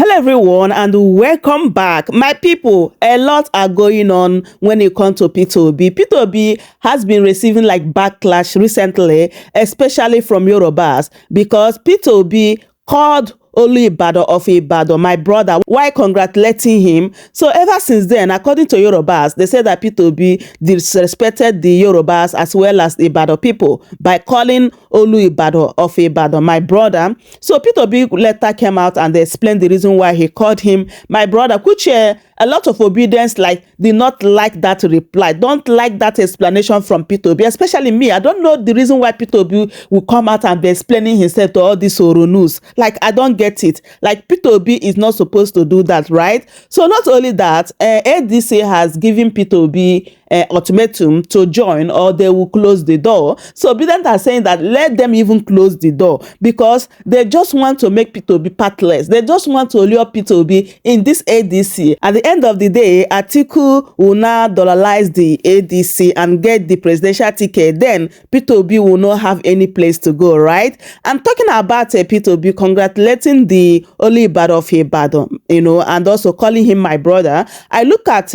Hello everyone and welcome back. My people, a lot are going on when it comes to Peter Obi. Peter Obi has been receiving like backlash recently, especially from Yorubas, because Peter Obi called Ibadan of Ibadan, my brother, while congratulating him. So ever since then, according to Yorubas, they said that Peter Obi disrespected the Yorubas as well as the Ibadan people by calling Ibadan of Ibadan, my brother. So Peter Obi later came out and they explained the reason why he called him my brother, which a lot of obedience did not like that reply, don't like that explanation from Peter Obi, especially me. I don't know the reason why Peter Obi will come out and be explaining himself to all these Oro news. I don't get it. Peter Obi is not supposed to do that, right? So not only that, ADC has given Peter Obi ultimatum to join or they will close the door. So Biden are saying that let them even close the door because they just want to make Peter Obi pathless. They just want to lure Peter Obi in this ADC. At the end of the day, Atiku will now dollarize the ADC and get the presidential ticket. Then Peter Obi will not have any place to go, right? I'm talking about Peter Obi congratulating the Ibadan of Ibadan, and also calling him my brother. I look at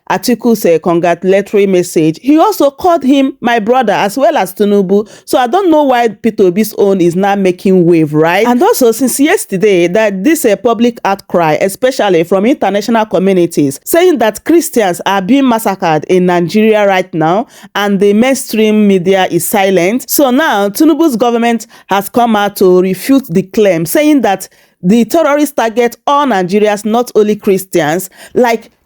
Atiku's congratulatory message. He also called him my brother as well as Tinubu. So I don't know why Peter Obi's own is now making wave, right? And also since yesterday that this public outcry, especially from international communities, saying that Christians are being massacred in Nigeria right now and the mainstream media is silent. So now Tinubu's government has come out to refute the claim, saying that the terrorists target all Nigerians, not only Christians.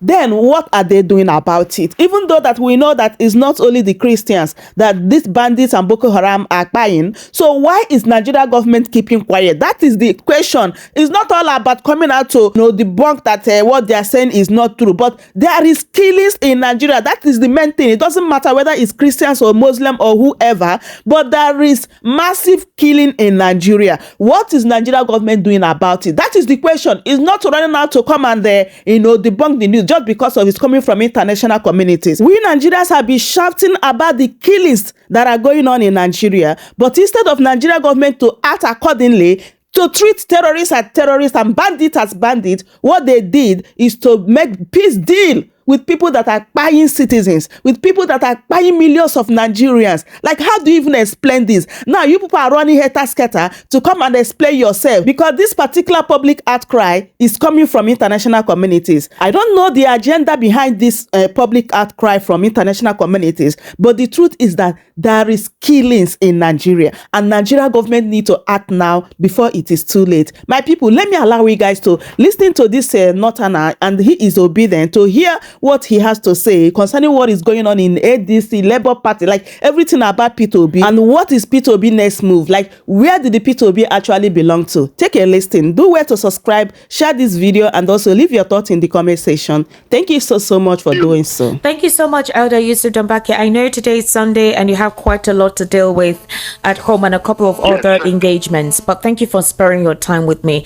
Then what are they doing about it? Even though that we know that it's not only the Christians that these bandits and Boko Haram are buying. So why is Nigeria government keeping quiet? That is the question. It's not all about coming out to debunk that what they are saying is not true. But there is killings in Nigeria. That is the main thing. It doesn't matter whether it's Christians or Muslim or whoever, but there is massive killing in Nigeria. What is Nigeria government doing about it? That is the question. It's not running out to come and debunk the news just because of it's coming from international communities. We Nigerians have been shouting about the killings that are going on in Nigeria, but instead of Nigeria government to act accordingly, to treat terrorists as terrorists and bandits as bandits, what they did is to make peace deal with people that are buying citizens, with people that are buying millions of Nigerians. How do you even explain this? Now, you people are running hater-scatter to come and explain yourself because this particular public outcry is coming from international communities. I don't know the agenda behind this public outcry from international communities, but the truth is that there is killings in Nigeria and Nigeria government need to act now before it is too late. My people, let me allow you guys to listen to this Northerner, and he is obedient to hear what he has to say concerning what is going on in ADC, Labour Party, everything about Peter Obi, and what is Peter Obi next move? Where did the Peter Obi actually belong to? Take a listen. Do well to subscribe, share this video, and also leave your thoughts in the comment section. Thank you so much for doing so. Thank you so much, Elder Yusuf Dambake. I know today is Sunday and you have quite a lot to deal with at home and a couple of other engagements, but thank you for sparing your time with me.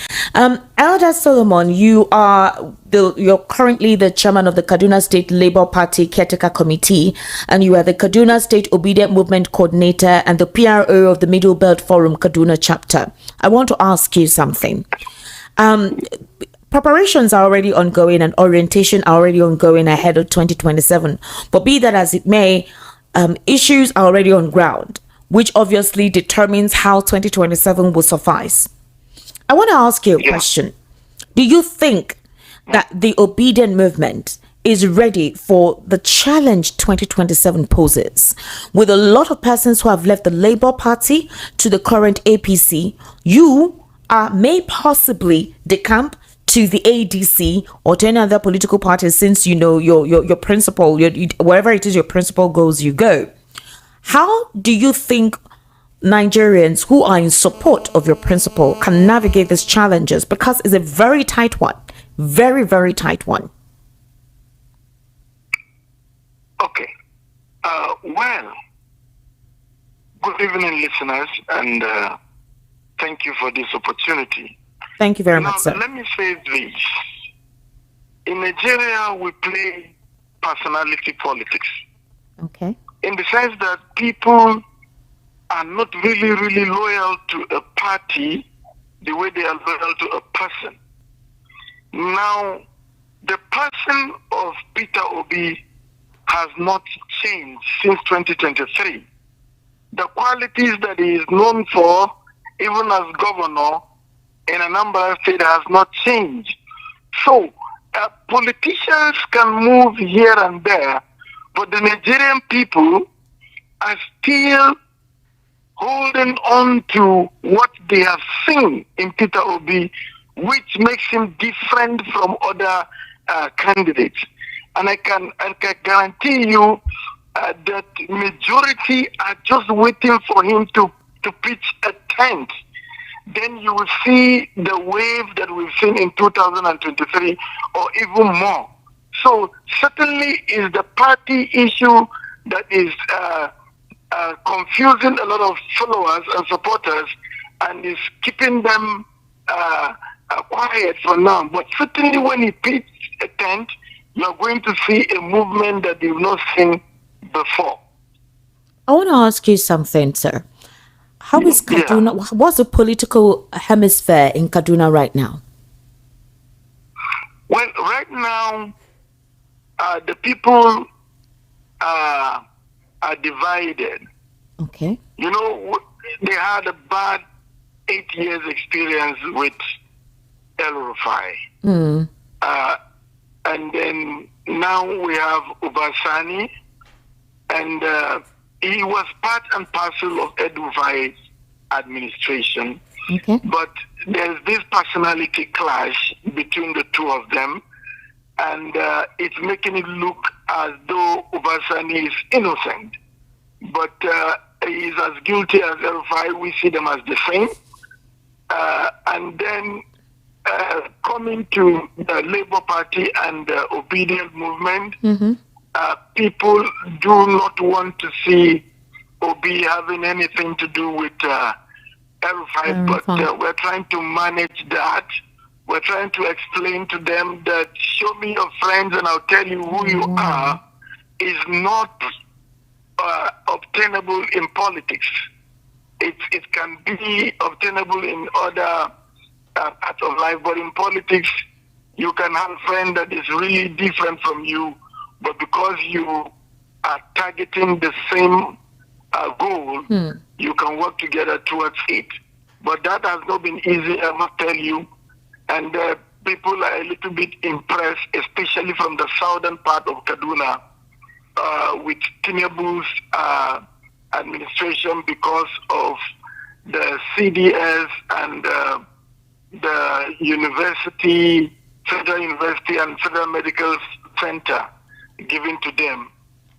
Elder Solomon, you're currently the chairman of the Kaduna State Labour Party Caretaker Committee, and you are the Kaduna State Obedient Movement Coordinator and the PRO of the Middle Belt Forum Kaduna chapter. I want to ask you something. Preparations are already ongoing and orientation are already ongoing ahead of 2027. But be that as it may, issues are already on ground, which obviously determines how 2027 will suffice. I want to ask you a question. Do you think that the obedient movement is ready for the challenge 2027 poses? With a lot of persons who have left the Labour Party to the current APC, you may possibly decamp to the ADC or to any other political party, since your principle, wherever it is your principle goes, you go. How do you think Nigerians who are in support of your principle can navigate these challenges? Because it's a very tight one. Very, very tight one. Okay. Well, good evening, listeners, and thank you for this opportunity. Thank you very much, sir. Let me say this. In Nigeria, we play personality politics. Okay. In the sense that people are not really loyal to a party the way they are loyal to a person. Now, the person of Peter Obi has not changed since 2023. The qualities that he is known for, even as governor in Anambra State, has not changed. So, politicians can move here and there, but the Nigerian people are still holding on to what they have seen in Peter Obi, which makes him different from other candidates. And I can guarantee you that majority are just waiting for him to pitch a tent. Then you will see the wave that we've seen in 2023 or even more. So certainly is the party issue that is confusing a lot of followers and supporters and is keeping them quiet for now. But certainly when he pitches a tent, you're going to see a movement that you've not seen before. I want to ask you something, sir. How is Kaduna? Yeah. What's the political hemisphere in Kaduna right now? Well, right now, the people are divided. Okay. You know, they had a bad 8 years experience with El-Rufai. And then now we have Obasani, and he was part and parcel of El-Rufai's administration. Okay. But there's this personality clash between the two of them, and it's making it look as though Obasani is innocent. But he is as guilty as El-Rufai. We see them as the same. And then coming to the Labour Party and the obedient movement, people do not want to see Obi having anything to do with El-Rufai, but we're trying to manage that. We're trying to explain to them that show me your friends and I'll tell you who you are is not obtainable in politics. It can be obtainable in other parts of life, but in politics, you can have a friend that is really different from you, but because you are targeting the same goal, you can work together towards it. But that has not been easy, I must tell you. And people are a little bit impressed, especially from the southern part of Kaduna, with Tinubu's administration because of the CDS and the university, Federal University and Federal Medical Center given to them.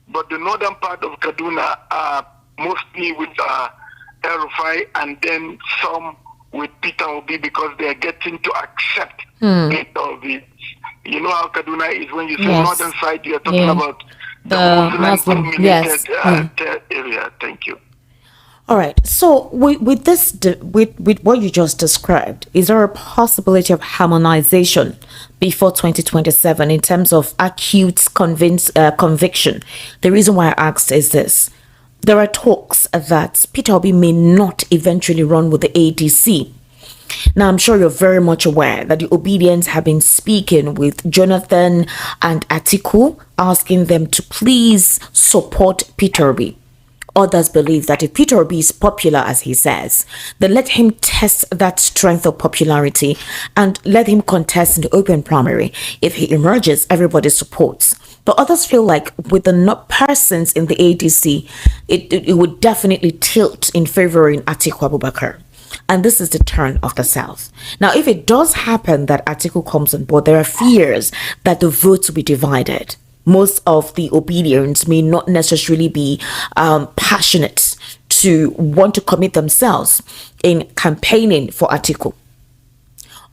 But the northern part of Kaduna are mostly with El-Rufai and then some with Peter Obi because they are getting to accept Peter Obi. You know how Kaduna is when you say northern side, you are talking about the Muslim-dominated area. Thank you. All right. So with this, with what you just described, is there a possibility of harmonization before 2027 in terms of acute conviction? The reason why I asked is this. There are talks that Peter Obi may not eventually run with the ADC. Now, I'm sure you're very much aware that the Obedients have been speaking with Jonathan and Atiku, asking them to please support Peter Obi. Others believe that if Peter Obi is popular, as he says, then let him test that strength of popularity and let him contest in the open primary. If he emerges, everybody supports. But others feel like with the persons in the ADC, it would definitely tilt in favoring Atiku Abubakar. And this is the turn of the South. Now, if it does happen that Atiku comes on board, there are fears that the votes will be divided. Most of the Obedients may not necessarily be passionate to want to commit themselves in campaigning for Atiku.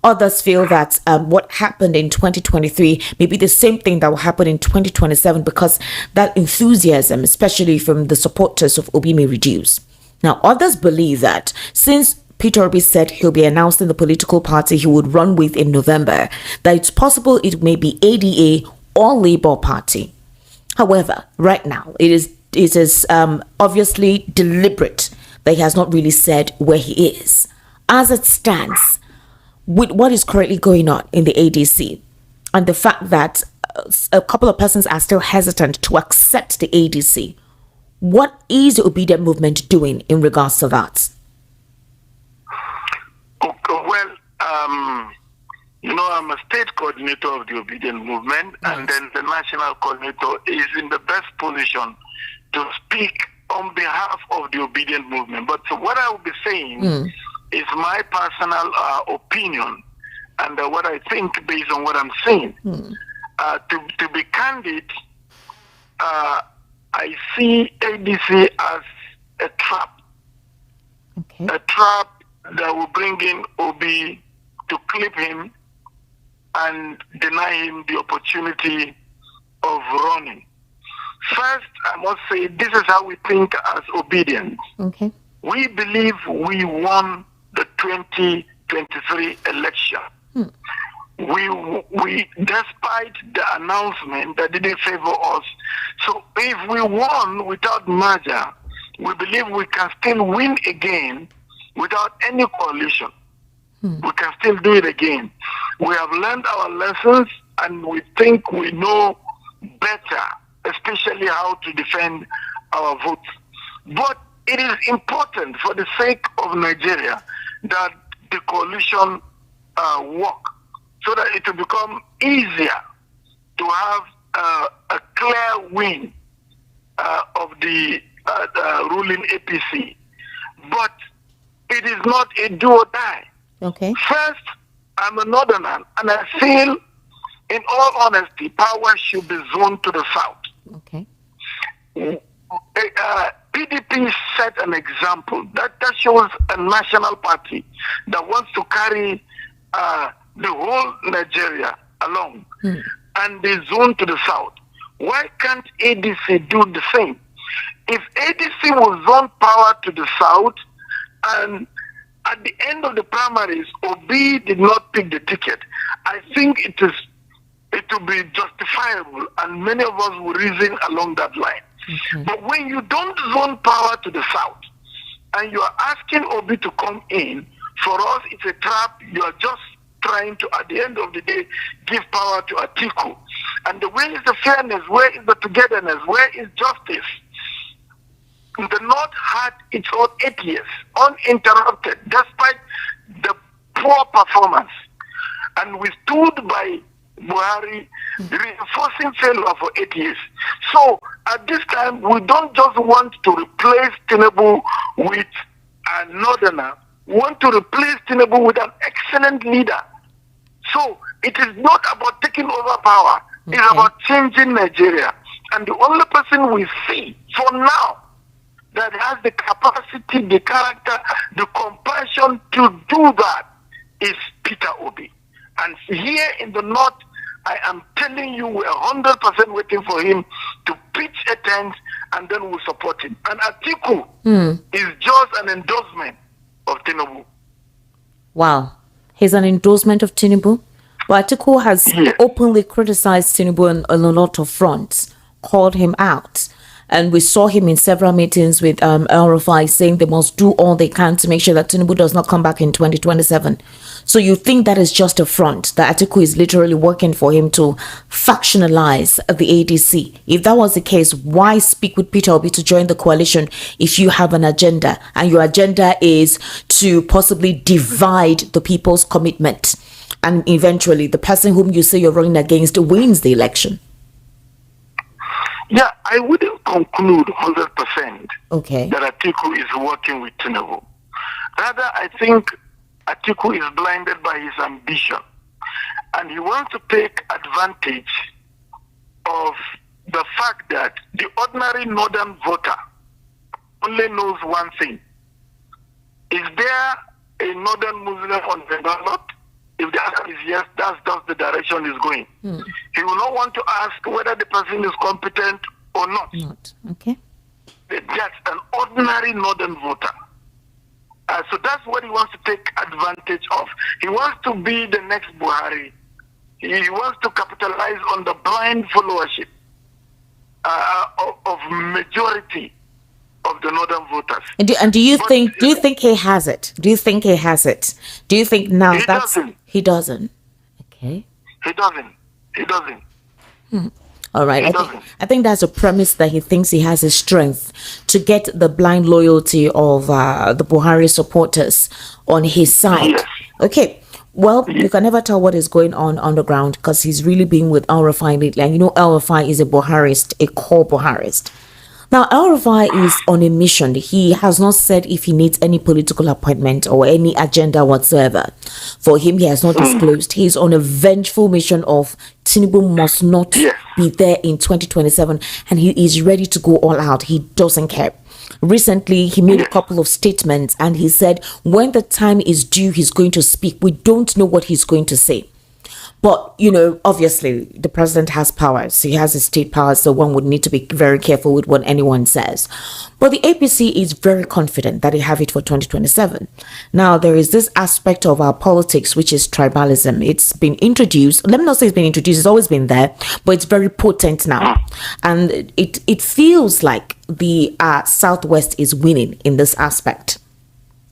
Others feel that what happened in 2023 may be the same thing that will happen in 2027 because that enthusiasm, especially from the supporters of Obi, may reduce. Now, others believe that since Peter Obi said he'll be announcing the political party he would run with in November, that it's possible it may be ADA or Labour Party. However, right now, it is obviously deliberate that he has not really said where he is. As it stands, with what is currently going on in the ADC and the fact that a couple of persons are still hesitant to accept the ADC, what is the obedient movement doing in regards to that? Okay, well, I'm a state coordinator of the obedient movement, and then the national coordinator is in the best position to speak on behalf of the obedient movement. But what I will be saying is my personal opinion and what I think based on what I'm saying. To be candid, I see ADC as a trap. Okay. A trap that will bring in Obi to clip him and deny him the opportunity of running. First, I must say this is how we think as obedience. Okay. We believe we won the 2023 election. We despite the announcement that didn't favor us. So if we won without merger, we believe we can still win again without any coalition. We can still do it again. We have learned our lessons and we think we know better, especially how to defend our votes. But it is important for the sake of Nigeria that the coalition work so that it will become easier to have a clear win of the ruling APC. But it is not a do or die. Okay. First, I'm a northerner, and I feel, in all honesty, power should be zoned to the south. Okay. PDP set an example that shows a national party that wants to carry the whole Nigeria along, and they zone to the south. Why can't ADC do the same? If ADC will zone power to the south, and at the end of the primaries, Obi did not pick the ticket, I think it will be justifiable, and many of us will reason along that line. But when you don't zone power to the south, and you are asking Obi to come in, for us it's a trap. You are just trying to, at the end of the day, give power to Atiku. And where is the fairness? Where is the togetherness? Where is justice? The North had its own 8 years, uninterrupted, despite the poor performance. And we stood by Buhari, reinforcing failure for 8 years. So at this time, we don't just want to replace Tinubu with a northerner. We want to replace Tinubu with an excellent leader. So it is not about taking over power. It's about changing Nigeria. And the only person we see for now that has the capacity, the character, the compassion to do that is Peter Obi. And here in the North, I am telling you, we're 100% waiting for him to pitch a tent, and then we'll support him. And Atiku is just an endorsement of Tinubu. Wow. He's an endorsement of Tinubu? But Atiku has openly criticized Tinubu on a lot of fronts, called him out. And we saw him in several meetings with El Rufai saying they must do all they can to make sure that Tinubu does not come back in 2027. So you think that is just a front, that Atiku is literally working for him to factionalize the ADC? If that was the case, why speak with Peter Obi to join the coalition if you have an agenda, and your agenda is to possibly divide the people's commitment, and eventually the person whom you say you're running against wins the election? Yeah, I wouldn't conclude 100% that Atiku is working with Tinubu. Rather, I think Atiku is blinded by his ambition, and he wants to take advantage of the fact that the ordinary northern voter only knows one thing. Is there a northern Muslim on the ballot? If the answer is yes, that's the direction he's going. He will not want to ask whether the person is competent or not. Okay. That's an ordinary northern voter. So that's what he wants to take advantage of. He wants to be the next Buhari. He wants to capitalize on the blind followership of majority of the northern voters. And do you think he has it? Do you think he has it? Do you think now he doesn't? He doesn't. Okay. He doesn't. All right. I think that's a premise that he thinks he has his strength to get the blind loyalty of the Buhari supporters on his side. Yes. Okay. Well, you can never tell what is going on the ground because he's really been with El-Rufai lately. And you know, El-Rufai is a Buharist, a core Buharist. Now, El-Rufai is on a mission. He has not said if he needs any political appointment or any agenda whatsoever. For him, he has not disclosed. He's on a vengeful mission of Tinubu must not be there in 2027, and he is ready to go all out. He doesn't care. Recently, he made a couple of statements, and he said when the time is due, he's going to speak. We don't know what he's going to say. But, you know, obviously, the president has powers. He has his state powers, so one would need to be very careful with what anyone says. But the APC is very confident that they have it for 2027. Now, there is this aspect of our politics, which is tribalism. It's been introduced. Let me not say it's been introduced. It's always been there, but it's very potent now. And it feels like the Southwest is winning in this aspect.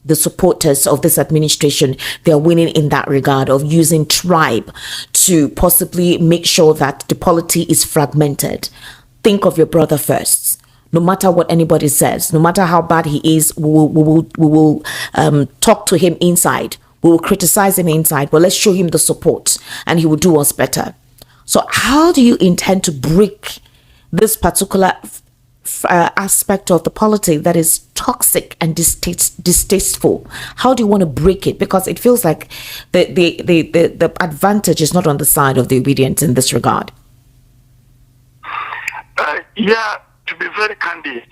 The supporters of this administration, they're winning in that regard of using tribe to possibly make sure that the polity is fragmented. Think of your brother first. No matter what anybody says, no matter how bad he is, we will talk to him inside. We will criticize him inside, but let's show him the support and he will do us better. So how do you intend to break this particular aspect of the polity that is toxic and distasteful? How do you want to break it? Because it feels like the advantage is not on the side of the obedient in this regard. To be very candid,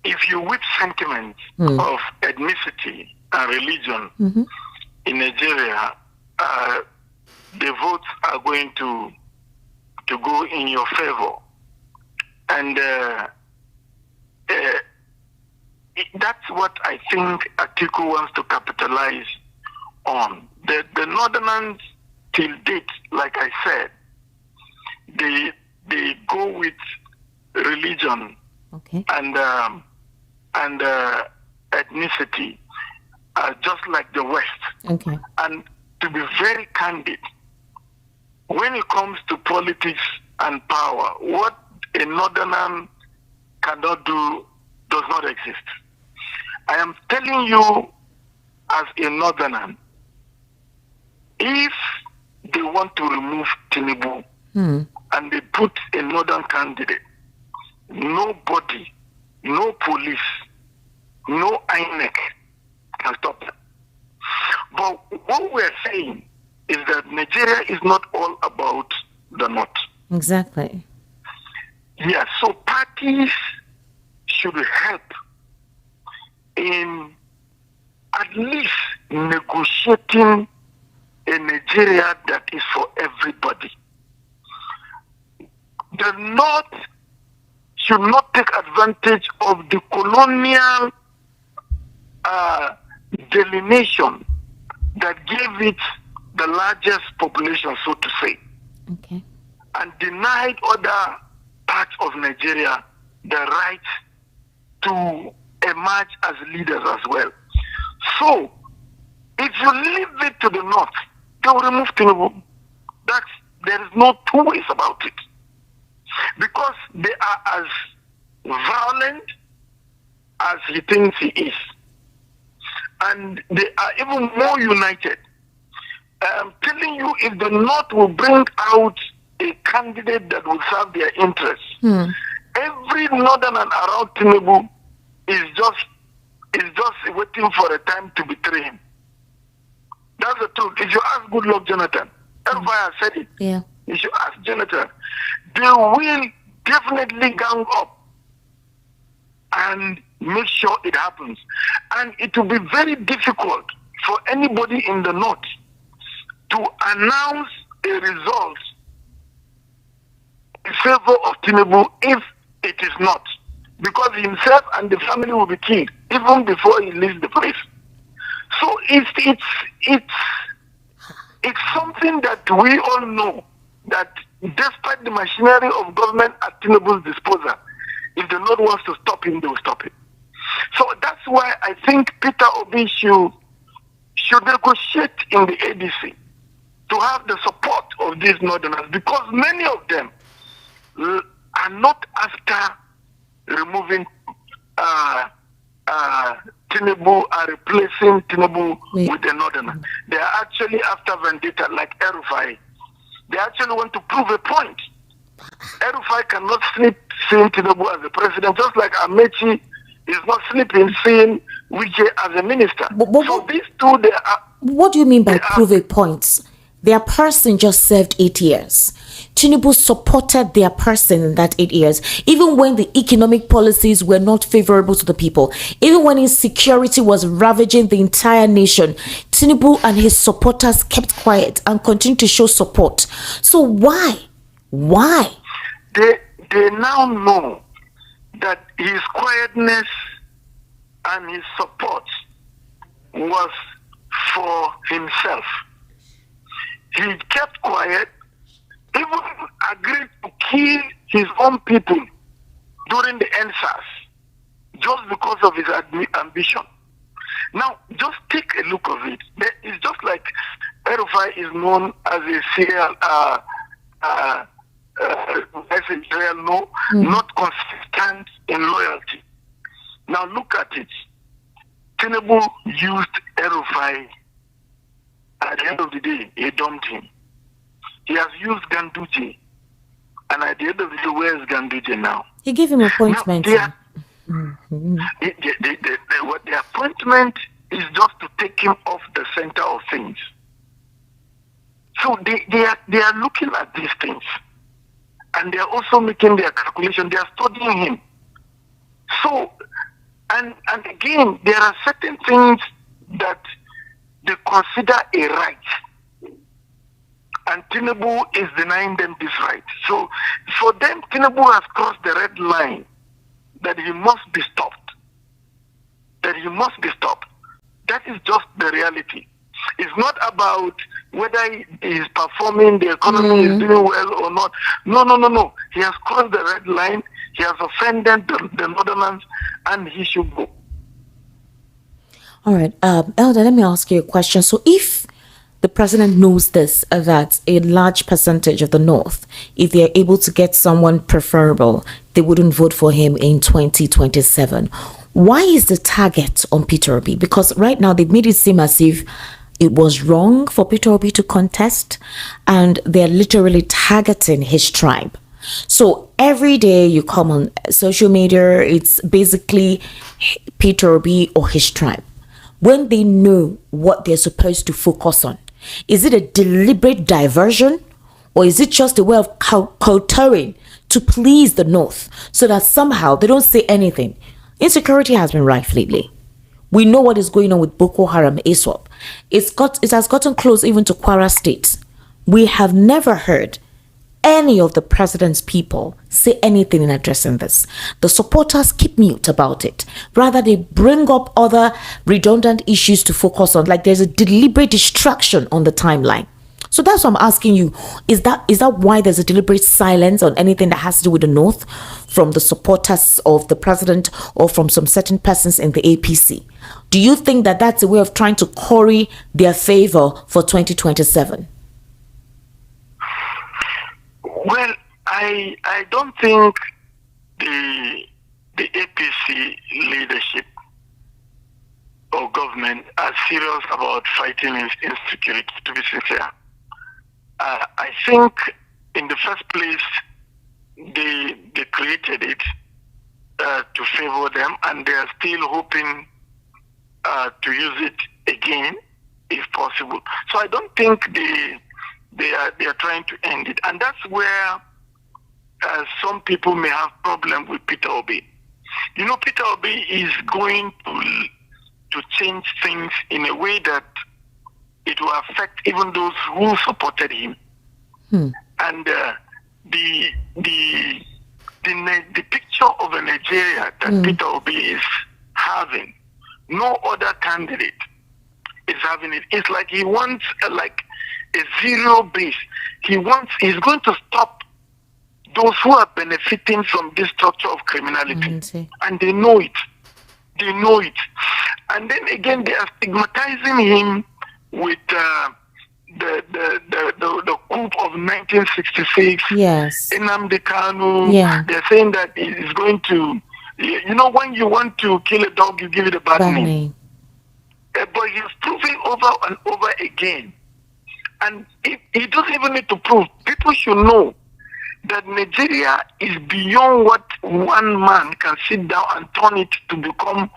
if you whip sentiments of ethnicity and religion in Nigeria, the votes are going to go in your favor. And that's what I think Atiku wants to capitalize on. The Northerners, till date, like I said, they go with religion and ethnicity, just like the West. And to be very candid, when it comes to politics and power, what a Northerner cannot do does not exist. I am telling you, as a Northerner, if they want to remove Tinubu and they put a Northern candidate, nobody, no police, no INEC can stop them. But what we're saying is that Nigeria is not all about the North. Exactly. Yeah, so parties should help in at least negotiating a Nigeria that is for everybody. The North should not take advantage of the colonial delineation that gave it the largest population, so to say, and denied other parts of Nigeria the right to emerge as leaders as well. So, if you leave it to the North, they will remove Tinubu. There is no two ways about it. Because they are as violent as he thinks he is. And they are even more united. I'm telling you, if the North will bring out a candidate that will serve their interests, every Northern and around Tinubu is just waiting for a time to betray him. That's the truth. If you ask good luck Jonathan, everybody has said it. Yeah. If you ask Jonathan, they will definitely gang up and make sure it happens. And it will be very difficult for anybody in the North to announce a result in favor of Tinubu if it is not. Because himself and the family will be killed even before he leaves the place. So it's something that we all know, that despite the machinery of government at Tinubu's disposal, If the Lord wants to stop him, they will stop it. So that's why I think Peter Obi should negotiate in the ADC to have the support of these northerners, because many of them are not after removing Tinubu, are replacing Tinubu with a northerner. They are actually after vendetta, like Erufai. They actually want to prove a point. Erufai cannot sleep seeing Tinubu as a president, just like Amechi is not sleeping seeing Wike as a minister. So these two, they are... What do you mean by prove a point? Their person just served 8 years. Tinubu supported their person in that 8 years, even when the economic policies were not favorable to the people, even when insecurity was ravaging the entire nation. Tinubu and his supporters kept quiet and continued to show support. So why? They now know that his quietness and his support was for himself. He kept quiet, even agreed to kill his own people during the NSAS, just because of his ambition. Now, just take a look of it. It's just like Erufai is known as a serial, not consistent in loyalty. Now, look at it. Tinubu used Erufai. At the end of the day, he dumped him. He has used Ganduje. And at the end of the day, where is Ganduje now? He gave him appointment. The appointment is just to take him off the center of things. So they are looking at these things. And they are also making their calculation. They are studying him. So, and again, there are certain things that they consider a right. And Tinubu is denying them this right. So for them, Tinubu has crossed the red line that he must be stopped. That he must be stopped. That is just the reality. It's not about whether he is performing, the economy is doing well or not. No. He has crossed the red line. He has offended the northerners, and he should go. All right, Elder, let me ask you a question. So if the president knows this, that a large percentage of the North, if they're able to get someone preferable, they wouldn't vote for him in 2027. Why is the target on Peter Obi? Because right now they've made it seem as if it was wrong for Peter Obi to contest, and they're literally targeting his tribe. So every day you come on social media, it's basically Peter Obi or his tribe. When they know what they're supposed to focus on, is it a deliberate diversion, or is it just a way of kowtowing to please the North so that somehow they don't say anything? Insecurity has been rife lately. We know what is going on with Boko Haram, ISWAP. It has gotten close even to Kwara State. We have never heard any of the president's people say anything in addressing this. The supporters keep mute about it. Rather, they bring up other redundant issues to focus on, like there's a deliberate distraction on the timeline. So that's what I'm asking you. Is that why there's a deliberate silence on anything that has to do with the North from the supporters of the president or from some certain persons in the APC? Do you think that that's a way of trying to curry their favor for 2027? Well, I don't think the APC leadership or government are serious about fighting insecurity, to be sincere. I think in the first place, they created it to favor them, and they are still hoping to use it again if possible. So I don't think they are trying to end it, and that's where some people may have problem with Peter Obi. You know, Peter Obi is going to change things in a way that it will affect even those who supported him. And the picture of a Nigeria that Peter Obi is having, no other candidate is having it. It's like he wants like a zero base. He's going to stop those who are benefiting from this structure of criminality. And they know it. They know it. And then again, they are stigmatizing him with the coup of 1966. Yes. Nnamdi Kanu. Yeah. They're saying that he's going to, when you want to kill a dog, you give it a bad name. But he's proving over and over again. And he doesn't even need to prove. People should know that Nigeria is beyond what one man can sit down and turn it to become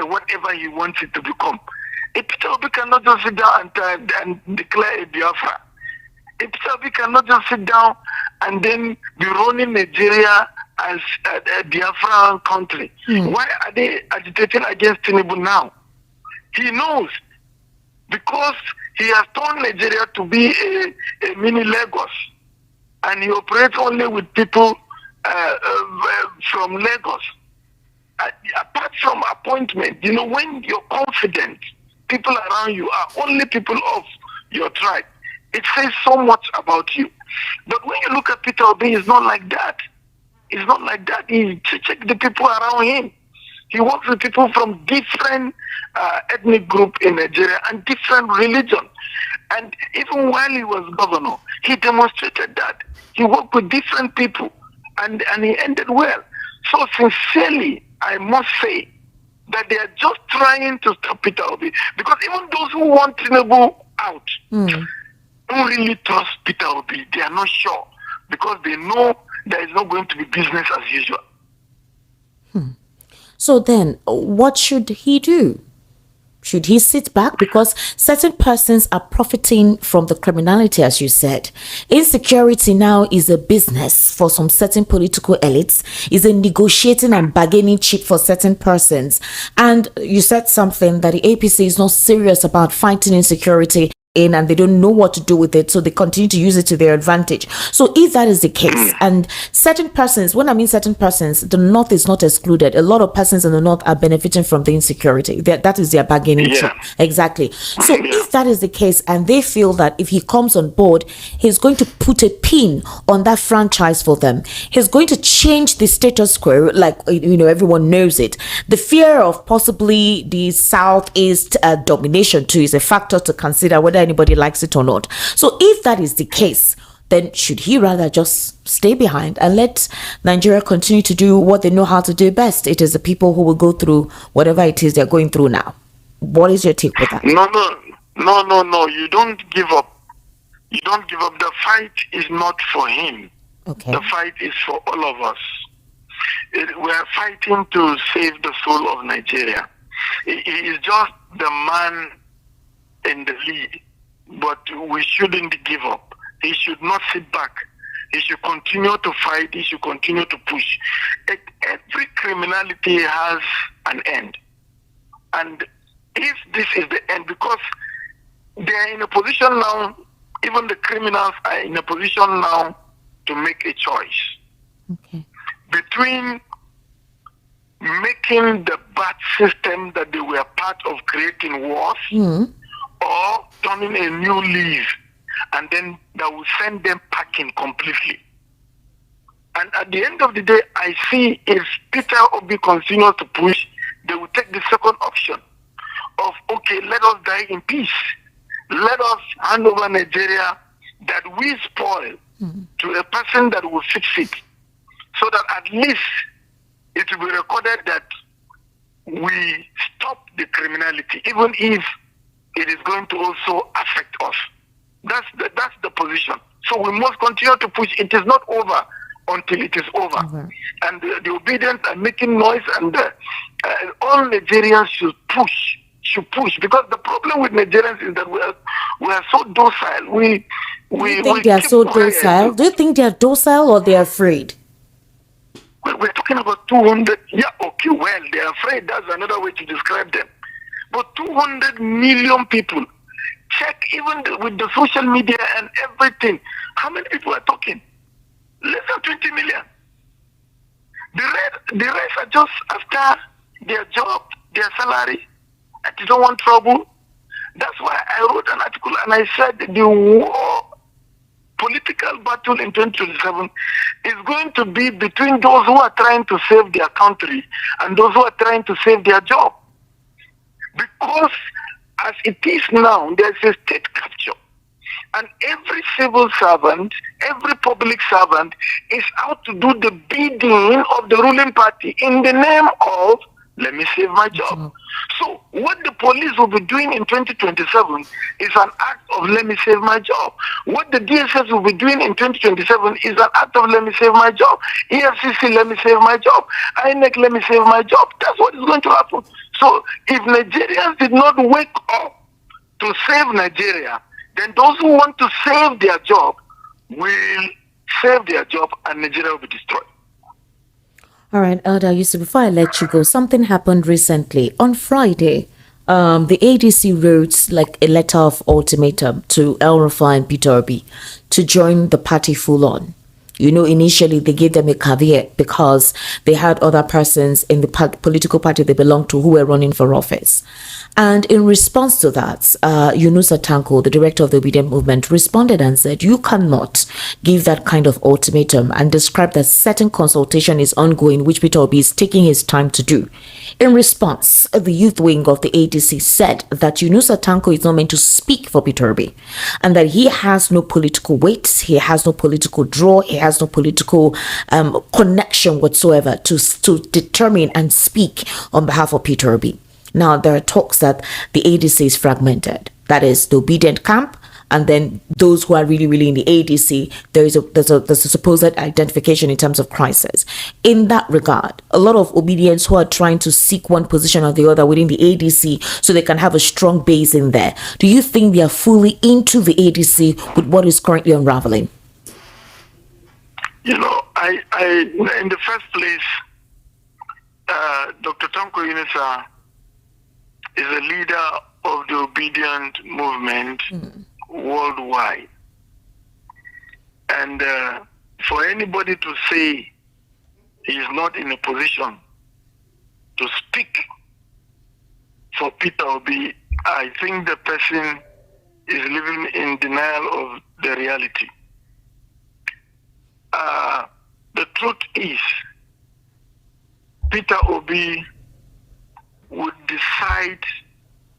whatever he wants it to become. Peter Obi cannot just sit down and declare a Biafra. Peter Obi cannot just sit down and then be running Nigeria as a Biafran country. Why are they agitating against Tinubu now? He knows, because he has turned Nigeria to be a mini Lagos, and he operates only with people from Lagos. Apart from appointment, when you're confident, people around you are only people of your tribe, it says so much about you. But when you look at Peter Obi, it's not like that. It's not like that. He check the people around him. He works with people from different ethnic group in Nigeria and different religion. And even while he was governor, he demonstrated that. He worked with different people, and he ended well. So sincerely, I must say that they are just trying to stop Peter Obi. Because even those who want Tinubu out don't really trust Peter Obi. They are not sure, because they know there is not going to be business as usual. So then, what should he do? Should he sit back? Because certain persons are profiting from the criminality, as you said. Insecurity now is a business for some certain political elites, is a negotiating and bargaining chip for certain persons. And you said something that the APC is not serious about fighting insecurity and they don't know what to do with it, so they continue to use it to their advantage. So if that is the case, and certain persons, when I mean certain persons, the North is not excluded. A lot of persons in the North are benefiting from the insecurity. That is their bargaining chip. Exactly. So if that is the case, and they feel that if he comes on board, he's going to put a pin on that franchise for them, he's going to change the status quo, like everyone knows it. The fear of possibly the Southeast domination too is a factor to consider, whether anybody likes it or not. So if that is the case, then should he rather just stay behind and let Nigeria continue to do what they know how to do best? It is the people who will go through whatever it is they're going through now. What is your take with that? No. You don't give up. You don't give up. The fight is not for him. Okay. The fight is for all of us. We are fighting to save the soul of Nigeria. He is just the man in the lead. But we shouldn't give up. He should not sit back. He should continue to fight. He should continue to push. Every criminality has an end. And if this is the end, because they are in a position now, even the criminals are in a position now to make a choice between making the bad system that they were part of creating wars, or turning a new leaf, and then that will send them packing completely. And at the end of the day, I see if Peter Obi continues to push, they will take the second option of, okay, let us die in peace. Let us hand over Nigeria that we spoil to a person that will fix it, so that at least it will be recorded that we stop the criminality, even if it is going to also affect us. That's the position. So we must continue to push. It is not over until it is over. And the obedience and making noise, and all Nigerians should push. Because the problem with Nigerians is that we are so docile. Do you think they are so docile? Do you think they are docile or they are afraid? We're talking about 200. Yeah, okay, well, they're afraid. That's another way to describe them. But 200 million people, check even with the social media and everything, how many people are talking? Less than 20 million. The rest are just after their job, their salary, and they don't want trouble. That's why I wrote an article and I said the war, political real battle in 2027 is going to be between those who are trying to save their country and those who are trying to save their job. Because as it is now, there's a state capture. And every civil servant, every public servant is out to do the bidding of the ruling party in the name of, let me save my job. So what the police will be doing in 2027 is an act of let me save my job. What the DSS will be doing in 2027 is an act of let me save my job. EFCC, let me save my job. INEC, let me save my job. That's what is going to happen. So if Nigerians did not wake up to save Nigeria, then those who want to save their job will save their job and Nigeria will be destroyed. All right, Elder Yusuf, before I let you go, something happened recently. On Friday, the ADC wrote like a letter of ultimatum to El Rufai and Peter Obi to join the party full on. You know, initially they gave them a caveat because they had other persons in the political party they belonged to who were running for office. And in response to that, Yunus Atanko, the director of the Obedient Movement, responded and said, you cannot give that kind of ultimatum, and described that certain consultation is ongoing, which Peter Obi is taking his time to do. In response, the youth wing of the ADC said that Yunus Atanko is not meant to speak for Peter Obi, and that he has no political weight, he has no political draw, he has no political connection whatsoever to determine and speak on behalf of Peter Obi. Now, there are talks that the ADC is fragmented. That is the obedient camp, and then those who are really, really in the ADC, there's a supposed identification in terms of crisis. In that regard, a lot of obedients who are trying to seek one position or the other within the ADC so they can have a strong base in there. Do you think they are fully into the ADC with what is currently unraveling? You know, I in the first place, Dr. Tanko Yunusa is a leader of the obedient movement worldwide. And for anybody to say he is not in a position to speak for Peter Obi, I think the person is living in denial of the reality. The truth is, Peter Obi would decide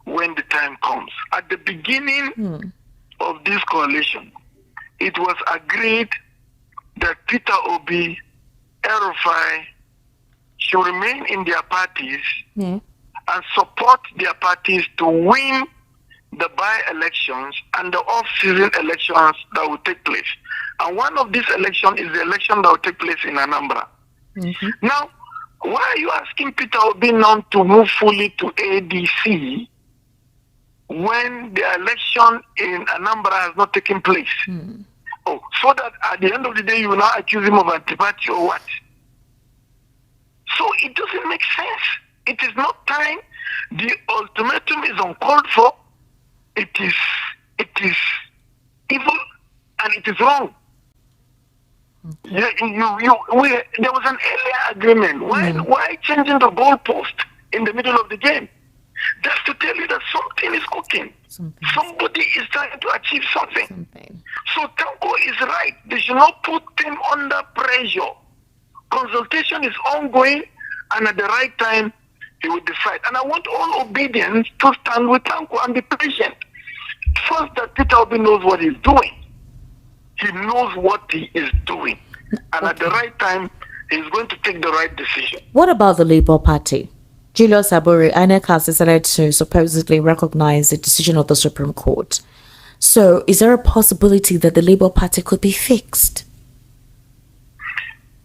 when the time comes. At the beginning of this coalition, it was agreed that Peter Obi, El Rufai should remain in their parties and support their parties to win the by-elections and the off-season elections that will take place. And one of these elections is the election that will take place in Anambra. Now, why are you asking Peter Obi now to move fully to ADC when the election in Anambra has not taken place? Oh, so that at the end of the day you will now accuse him of antipathy or what? So it doesn't make sense. It is not time. The ultimatum is uncalled for. It is evil and it is wrong. There was an earlier agreement. Why changing the goalpost in the middle of the game? That's to tell you that something is cooking. Somebody is trying to achieve something. So Tanko is right. They should not put him under pressure. Consultation is ongoing, and at the right time, he will decide. And I want all obedience to stand with Tanko and be patient. First, that Peter Obi knows what he's doing. He knows what he is doing. And at the right time, he's going to take the right decision. What about the Labour Party? Julius Abure, INEC has decided to supposedly recognize the decision of the Supreme Court. So, is there a possibility that the Labour Party could be fixed?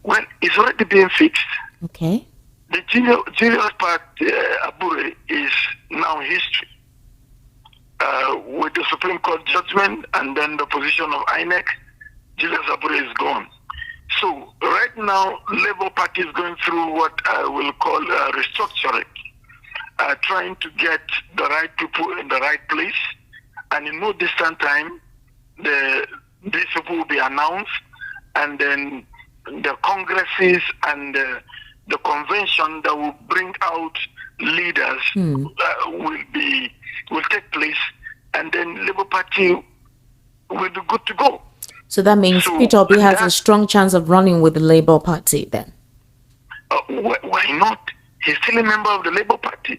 Well, it's already being fixed. Okay. The Julius Abure is now history. With the Supreme Court judgment and then the position of INEC, Julius Abure is gone. So right now, Labour Party is going through what I will call restructuring, trying to get the right people in the right place. And in no distant time, these people will be announced, and then the congresses and the convention that will bring out leaders will take place, and then Labour Party will be good to go. So that means So Peter Obi has a that- strong chance of running with the Labour Party then. Why not? He's still a member of the Labour Party.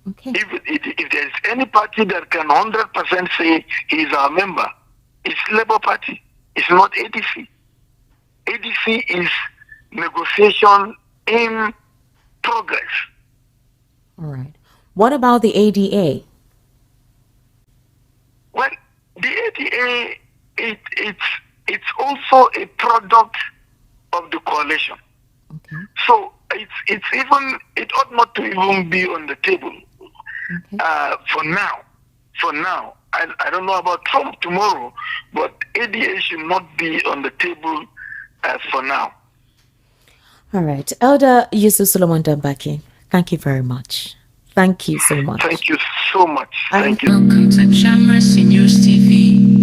Okay. If there's any party that can 100% say he's our member, it's Labour Party. It's not ADC. ADC is negotiation in progress. All right. What about the ADA? Well, the ADA, it's also a product of the coalition. Okay. So it ought not to even be on the table. Okay. For now, I don't know about Trump tomorrow, but ADA should not be on the table for now. All right. Elder Yusuf Solomon Dambaki, thank you very much. Thank you so much. Thank you so much. Thank you. Welcome to Tribalism News TV.